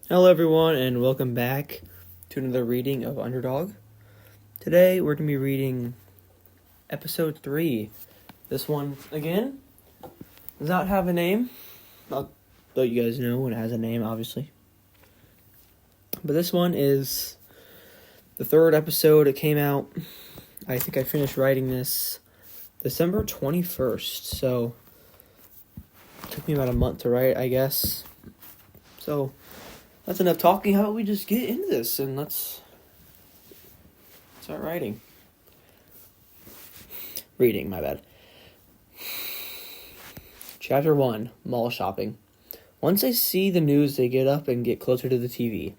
Hello everyone and welcome back to another reading of Underdog. Today we're going to be reading episode 3. This one, again, does not have a name. I'll let you guys know when it has a name, obviously. But this one is the third episode. It came out, I think I finished writing this December 21st. So, it took me about a month to write, I guess. So, that's enough talking. How about we just get into this and let's start writing. Reading, my bad. Chapter 1, Mall Shopping. Once they see the news, they get up and get closer to the TV.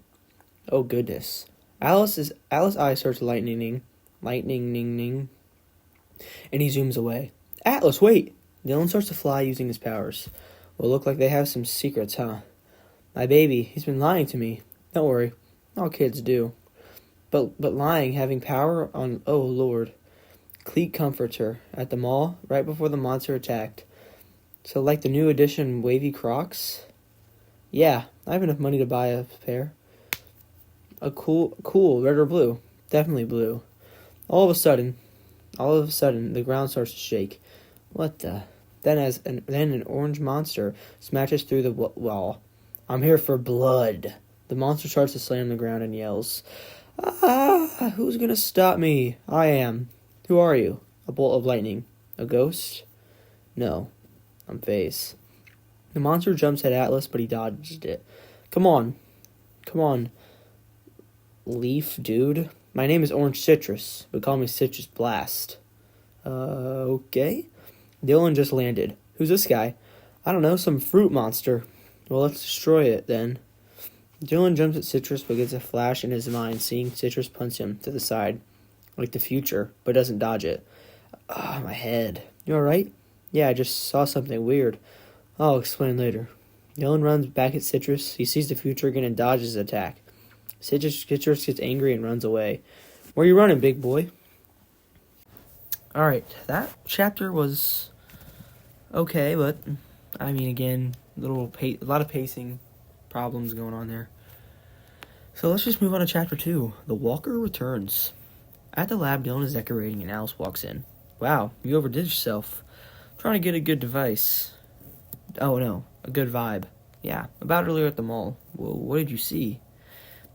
Oh goodness. Alice's eyes starts lightning, and he zooms away. Atlas, wait! Dylan starts to fly using his powers. Well, look like they have some secrets, huh? My baby, he's been lying to me. Don't worry, all kids do. But lying, having power on, oh lord. Cleet comforts her. At the mall, right before the monster attacked. So like the new edition wavy Crocs? Yeah, I have enough money to buy a pair. A cool, red or blue? Definitely blue. All of a sudden, the ground starts to shake. What the? Then an orange monster smashes through the wall. I'm here for blood. The monster starts to slam the ground and yells, Ah! Who's gonna stop me? I am. Who are you? A bolt of lightning. A ghost? No. I'm Faze. The monster jumps at Atlas, but he dodged it. Come on. Leaf, dude. My name is Orange Citrus, but call me Citrus Blast. Okay. Dylan just landed. Who's this guy? I don't know, some fruit monster. Well, let's destroy it, then. Dylan jumps at Citrus, but gets a flash in his mind, seeing Citrus punch him to the side, like the future, but doesn't dodge it. Ah, my head. You alright? Yeah, I just saw something weird. I'll explain later. Dylan runs back at Citrus. He sees the future again and dodges his attack. Citrus gets angry and runs away. Where you running, big boy? Alright, that chapter was okay, but, I mean, again, a lot of pacing problems going on there. So let's just move on to chapter 2. The Walker returns. At the lab, Dylan is decorating and Alice walks in. Wow, you overdid yourself. Trying to get a good device. Oh no, a good vibe. Yeah, about earlier at the mall. Well, what did you see?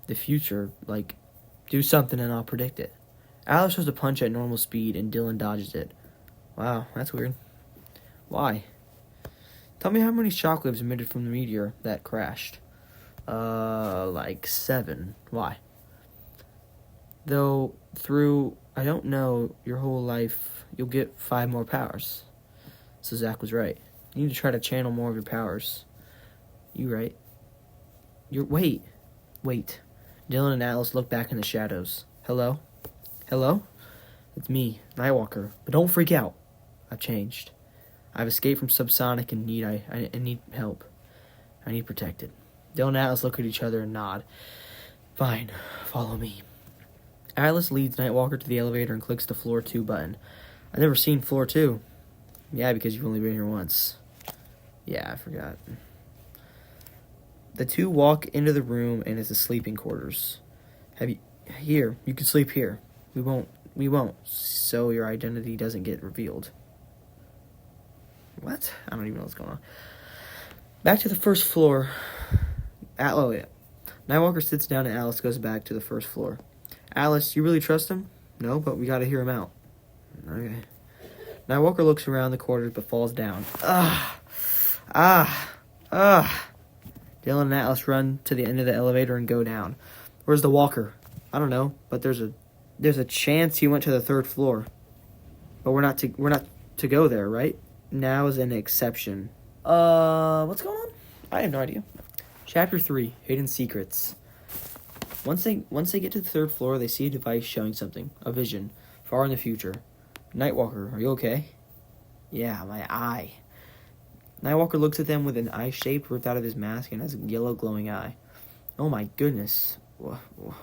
The future, like, do something and I'll predict it. Alice shows a punch at normal speed and Dylan dodges it. Wow, that's weird. Why? Tell me how many shock waves emitted from the meteor that crashed. Like 7. Why? Though, through, I don't know, your whole life, you'll get 5 more powers. So Zach was right. You need to try to channel more of your powers. You right? Wait. Dylan and Atlas look back in the shadows. Hello? It's me, Nightwalker. But don't freak out. I've changed. I've escaped from subsonic and I need help. I need protected. Dylan and Atlas look at each other and nod. Fine, follow me. Atlas leads Nightwalker to the elevator and clicks the floor 2 button. I've never seen floor 2. Yeah, because you've only been here once. Yeah, I forgot. The two walk into the room and it's the sleeping quarters. You can sleep here. We won't, so your identity doesn't get revealed. What? I don't even know what's going on. Back to the first floor. Nightwalker sits down and Alice goes back to the first floor. Alice, you really trust him? No, but we gotta hear him out. Okay. Nightwalker looks around the quarters but falls down. Dylan and Atlas run to the end of the elevator and go down. Where's the walker? I don't know, but there's a chance he went to the 3rd floor. But we're not to go there, right? Now is an exception. What's going on? I have no idea. Chapter 3, Hidden Secrets. Once they get to the 3rd floor, they see a device showing something, a vision, far in the future. Nightwalker, are you okay? Yeah, my eye. Nightwalker looks at them with an eye shape ripped out of his mask and has a yellow glowing eye. Oh my goodness.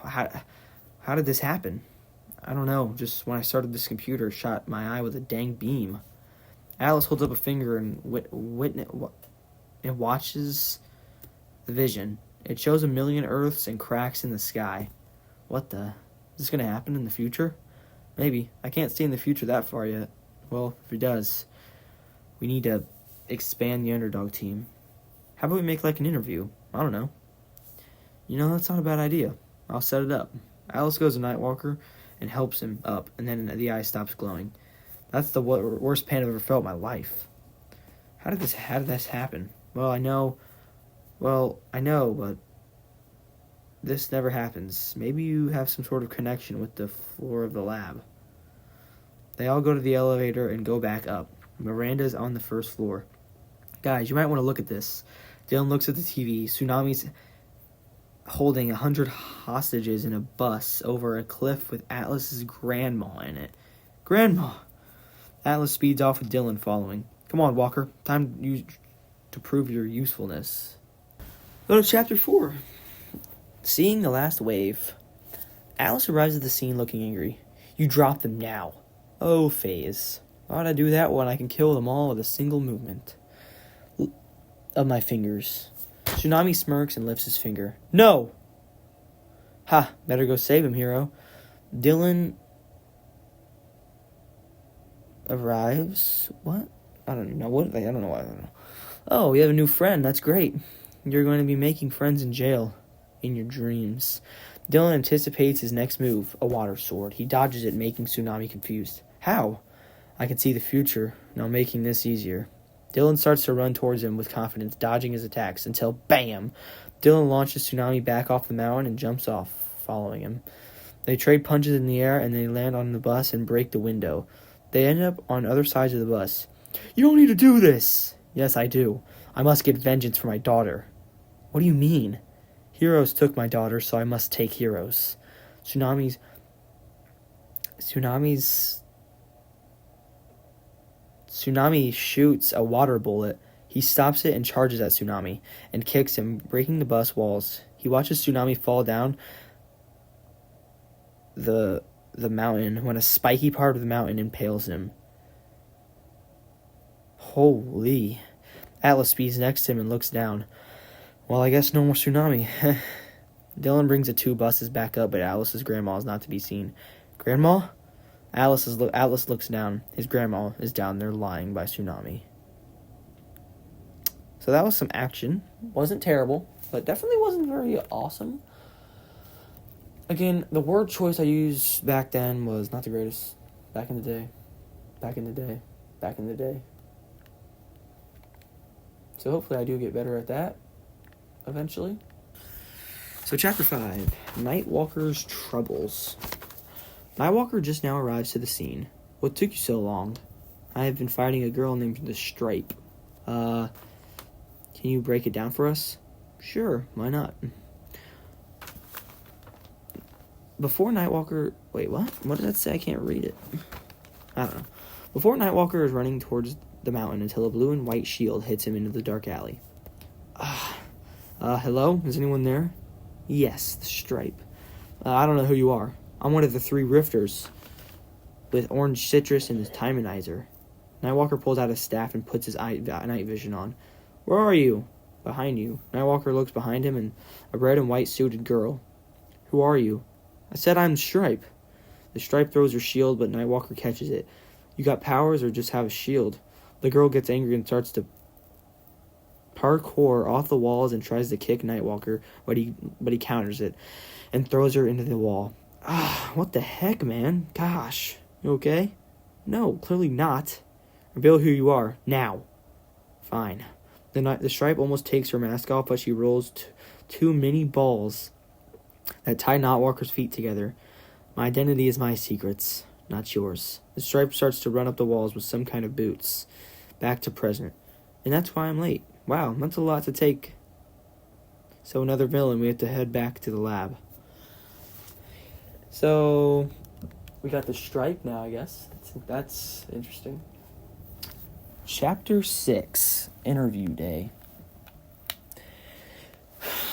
How did this happen? I don't know. Just when I started this computer, shot my eye with a dang beam. Alice holds up a finger and watches the vision. It shows 1,000,000 Earths and cracks in the sky. What the? Is this going to happen in the future? Maybe. I can't see in the future that far yet. Well, if it does, we need to expand the Underdog team. How about we make like an interview? I don't know. That's not a bad idea. I'll set it up. Alice goes to Nightwalker and helps him up, and then the eye stops glowing. That's the worst pain I've ever felt in my life. How did this happen? Well, I know, but this never happens. Maybe you have some sort of connection with the floor of the lab. They all go to the elevator and go back up. Miranda's on the first floor. Guys, you might want to look at this. Dylan looks at the TV. Tsunami's holding 100 hostages in a bus over a cliff with Atlas's grandma in it. Grandma! Atlas speeds off with Dylan following. Come on, Walker. Time to prove your usefulness. Go to Chapter 4. Seeing the last wave. Alice arrives at the scene looking angry. You drop them now. Oh, phase. Why would I do that when I can kill them all with a single movement of my fingers? Tsunami smirks and lifts his finger. No! Ha, better go save him, hero. Dylan arrives. What? I don't know. I don't know. Oh, you have a new friend. That's great. You're going to be making friends in jail. In your dreams. Dylan anticipates his next move, a water sword. He dodges it, making Tsunami confused. How? I can see the future, now making this easier. Dylan starts to run towards him with confidence, dodging his attacks, until BAM! Dylan launches Tsunami back off the mountain and jumps off, following him. They trade punches in the air, and they land on the bus and break the window. They end up on other sides of the bus. You don't need to do this! Yes, I do. I must get vengeance for my daughter. What do you mean? Heroes took my daughter, so I must take heroes. Tsunami shoots a water bullet. He stops it and charges at Tsunami and kicks him, breaking the bus walls. He watches Tsunami fall down the mountain when a spiky part of the mountain impales him. Holy. Atlas speeds next to him and looks down. Well, I guess no more Tsunami. Dylan brings the two buses back up, but Alice's grandma is not to be seen. Grandma? Atlas looks down. His grandma is down there lying by Tsunami. So that was some action. Wasn't terrible, but definitely wasn't very awesome. Again, the word choice I used back then was not the greatest. Back in the day. So hopefully I do get better at that eventually. So Chapter 5, Nightwalker's Troubles. Nightwalker just now arrives to the scene. What took you so long? I have been fighting a girl named the Stripe. Can you break it down for us? Sure, why not? Before Nightwalker... Wait, what? What did that say? I can't read it. I don't know. Before Nightwalker is running towards the mountain until a blue and white shield hits him into the dark alley. Hello? Is anyone there? Yes, the Stripe. I don't know who you are. I'm one of the 3 rifters with orange citrus and his timenizer. Nightwalker pulls out his staff and puts his night vision on. Where are you? Behind you. Nightwalker looks behind him and a red and white suited girl. Who are you? I said I'm Stripe. The Stripe throws her shield, but Nightwalker catches it. You got powers or just have a shield? The girl gets angry and starts to parkour off the walls and tries to kick Nightwalker, but he counters it and throws her into the wall. What the heck, man? Gosh. You okay? No, clearly not. Reveal who you are. Now. Fine. The Stripe almost takes her mask off, but she rolls 2 mini balls that tie Nightwalker's feet together. My identity is my secrets, not yours. The Stripe starts to run up the walls with some kind of boots. Back to present. And that's why I'm late. Wow, that's a lot to take. So another villain, we have to head back to the lab. So, we got the Stripe now, I guess. That's interesting. Chapter 6, Interview Day.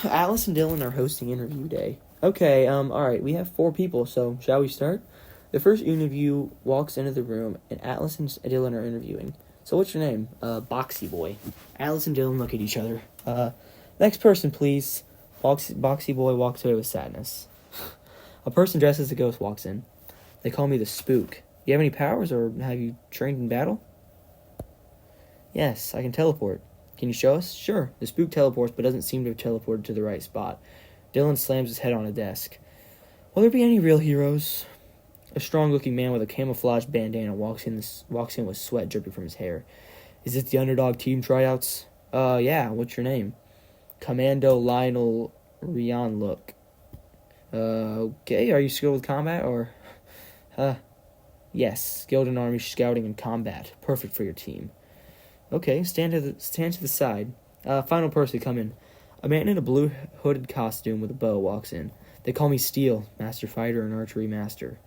Alice and Dylan are hosting Interview Day. Okay, alright, we have 4 people, so shall we start? The first interview walks into the room, and Alice and Dylan are interviewing. So what's your name? Boxy Boy. Alice and Dylan look at each other. Next person, please. Boxy boy walks away with sadness. A person dressed as a ghost walks in. They call me the Spook. You have any powers, or have you trained in battle? Yes, I can teleport. Can you show us? Sure. The Spook teleports, but doesn't seem to have teleported to the right spot. Dylan slams his head on a desk. Will there be any real heroes? A strong-looking man with a camouflage bandana walks in with sweat dripping from his hair. Is it the Underdog team tryouts? Yeah. What's your name? Commando Lionel Rianlook. Okay. Are you skilled with combat, or? Yes. Skilled in army scouting and combat. Perfect for your team. Okay. Stand to the side. Final person, come in. A man in a blue hooded costume with a bow walks in. They call me Steel, master fighter and archery master.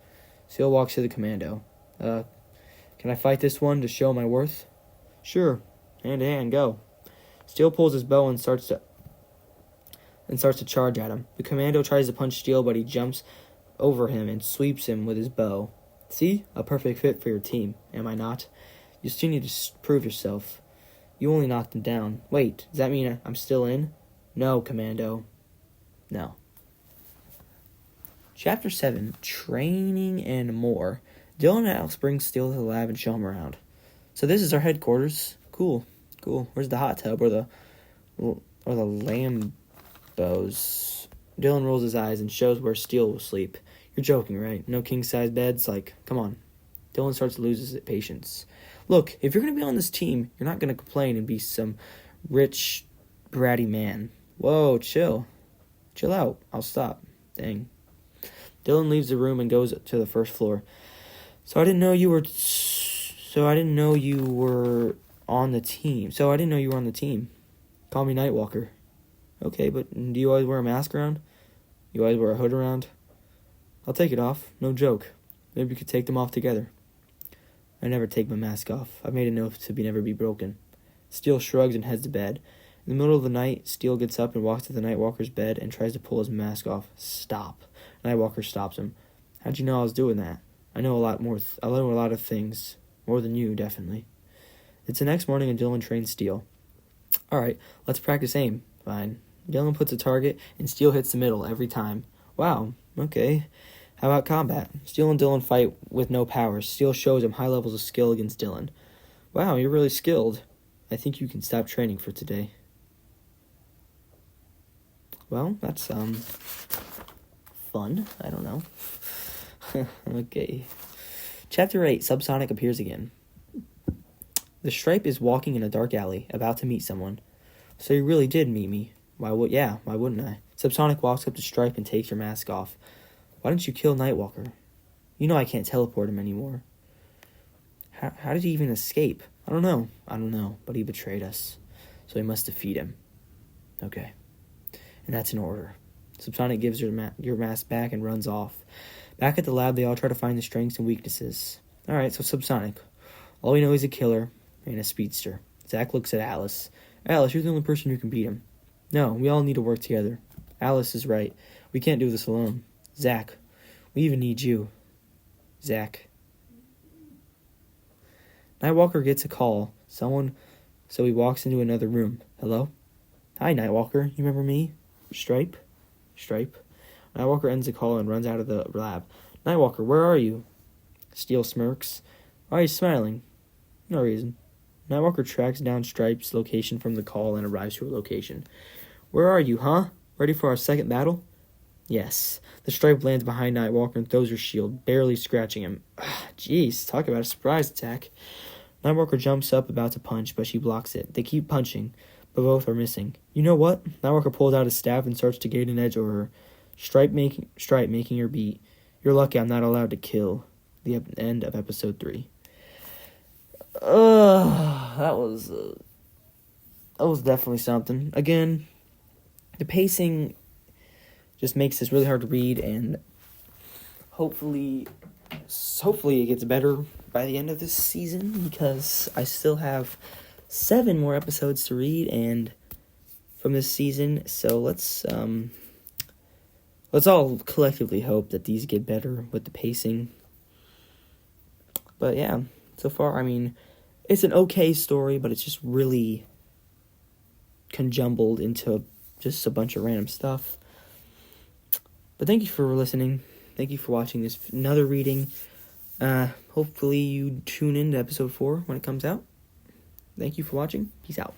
Steel walks to the commando. Can I fight this one to show my worth? Sure. Hand to hand, go. Steel pulls his bow and starts to charge at him. The commando tries to punch Steel, but he jumps over him and sweeps him with his bow. See? A perfect fit for your team, am I not? You still need to prove yourself. You only knocked him down. Wait, does that mean I'm still in? No, commando. No. Chapter 7, Training and More. Dylan and Alex bring Steel to the lab and show him around. So this is our headquarters. Cool. Where's the hot tub or the Lambos? Dylan rolls his eyes and shows where Steel will sleep. You're joking, right? No king-size beds? Like, come on. Dylan starts to lose his patience. Look, if you're going to be on this team, you're not going to complain and be some rich, bratty man. Whoa, chill. Chill out. I'll stop. Dang. Dylan leaves the room and goes to the first floor. So I didn't know you were on the team. Call me Nightwalker. Okay, but do you always wear a mask around? You always wear a hood around? I'll take it off. No joke. Maybe we could take them off together. I never take my mask off. I've made an oath to never be broken. Steel shrugs and heads to bed. In the middle of the night, Steel gets up and walks to the Nightwalker's bed and tries to pull his mask off. Stop. Nightwalker stops him. How'd you know I was doing that? I know a lot more. I know a lot of things. More than you, definitely. It's the next morning and Dylan trains Steel. Alright, let's practice aim. Fine. Dylan puts a target and Steel hits the middle every time. Wow, okay. How about combat? Steel and Dylan fight with no powers. Steel shows him high levels of skill against Dylan. Wow, you're really skilled. I think you can stop training for today. Well, that's, fun. I don't know. Okay. Chapter 8, Subsonic appears again. The Stripe is walking in a dark alley, about to meet someone. So you really did meet me. Why wouldn't I? Subsonic walks up to Stripe and takes your mask off. Why didn't you kill Nightwalker? You know I can't teleport him anymore. How did he even escape? I don't know, but he betrayed us. So we must defeat him. Okay. And that's an order. Subsonic gives your mask back and runs off. Back at the lab, they all try to find the strengths and weaknesses. Alright, so Subsonic. All we know he's a killer and a speedster. Zach looks at Alice. Alice, you're the only person who can beat him. No, we all need to work together. Alice is right. We can't do this alone. Zach, we even need you. Zach. Nightwalker gets a call. So he walks into another room. Hello? Hi, Nightwalker. You remember me? Stripe? Nightwalker ends the call and runs out of the lab. Nightwalker, where are you? Steel smirks. Why are you smiling? No reason. Nightwalker tracks down Stripe's location from the call and arrives to her location. Where are you, huh? Ready for our second battle? Yes. The Stripe lands behind Nightwalker and throws her shield, barely scratching him. Jeez, talk about a surprise attack. Nightwalker jumps up about to punch, but she blocks it. They keep punching, but both are missing. You know what? Nightwalker pulls out his staff and starts to gain an edge over her. Stripe making her beat. You're lucky I'm not allowed to kill. The end of episode 3. That was definitely something. Again, the pacing just makes this really hard to read, and hopefully it gets better by the end of this season, because I still have 7 more episodes to read and from this season. So let's all collectively hope that these get better with the pacing. But yeah, so far, I mean, it's an okay story, but it's just really conjumbled into just a bunch of random stuff. But thank you for listening. Thank you for watching this another reading. Hopefully you tune in to episode 4 when it comes out. Thank you for watching. Peace out.